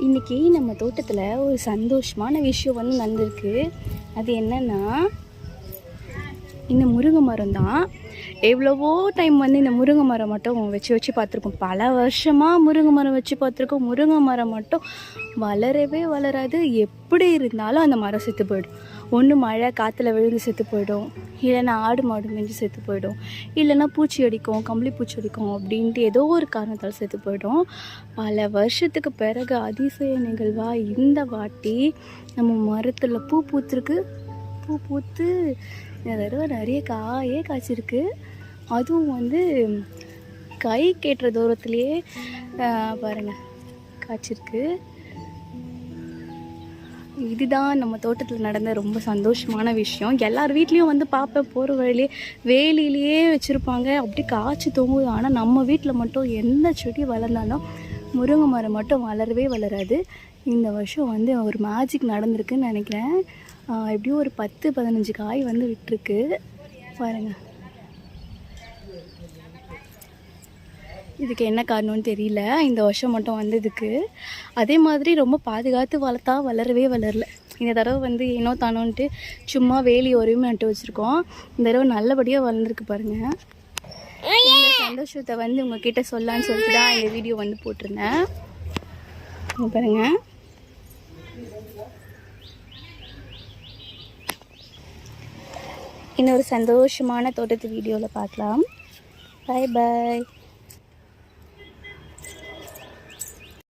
இன்றைக்கி நம்ம தோட்டத்தில் ஒரு சந்தோஷமான விஷயம் வந்து நடந்திருக்கு. அது என்னென்னா, இந்த முருங்கை மரம் தான். எவ்வளவோ டைம் வந்து இந்த முருங்கை மரம் மட்டும் வச்சு பார்த்துருக்கோம். பல வருஷமாக முருங்கை மரம் வச்சு பார்த்துருக்கோம். முருங்கை மரம் மட்டும் வளரவே வளராது. எப்படி இருந்தாலும் அந்த மரம் செத்து போயிடும். ஒன்று மழை காற்றுல விழுந்து செத்து போயிடும், இல்லைன்னா ஆடு மாடு மேய்ஞ்சி செத்து போயிடும், இல்லைன்னா பூச்சி அடிக்கும், கம்பளி பூச்சி அடிக்கும் அப்படின்ட்டு ஏதோ ஒரு காரணத்தால் செத்து போயிடும். பல வருஷத்துக்கு பிறகு அதிசய நிகழ்வாக இந்த வாட்டி நம்ம மரத்தில் பூ பூத்துருக்கு. பூ பூத்து இந்த தடவை நிறைய காயே காய்ச்சிருக்கு. அதுவும் வந்து கை கேட்டுற தூரத்துலேயே பாருங்கள் காய்ச்சிருக்கு. இதுதான் நம்ம தோட்டத்தில் நடந்த ரொம்ப சந்தோஷமான விஷயம். எல்லார் வீட்லேயும் வந்து பார்ப்பேன், போகிற வழியிலே வேலியிலேயே வச்சுருப்பாங்க, அப்படி காய்ச்சி தொங்குது. ஆனால் நம்ம வீட்டில் மட்டும் எந்த செடி வளர்ந்தாலும் முருங்கை மரம் மட்டும் வளரவே வளராது. இந்த வருஷம் வந்து ஒரு மேஜிக் நடந்திருக்குன்னு நினைக்கிறேன். எப்படியும் ஒரு 10-15 காய் வந்து விட்டுருக்கு பாருங்கள். இதுக்கு என்ன காரணம்னு தெரியல, இந்த வருஷம் மட்டும் வந்ததுக்கு. அதே மாதிரி ரொம்ப பாதுகாத்து வளர்த்தா வளரவே வளரல. இந்த தடவை வந்து ஏனோ தானோன்ட்டு சும்மா வேலி ஒருமே நட்டு வச்சுருக்கோம். இந்த தடவை நல்லபடியாக வளர்ந்துருக்கு பாருங்கள். இந்த சந்தோஷத்தை வந்து உங்ககிட்ட சொல்லலான்னு சொல்லிட்டு தான் இந்த வீடியோ வந்து போட்டிருந்தேன். பாருங்கள், இன்னொரு சந்தோஷமான தோட்டத்து வீடியோவில் பார்க்கலாம். பாய் பாய்.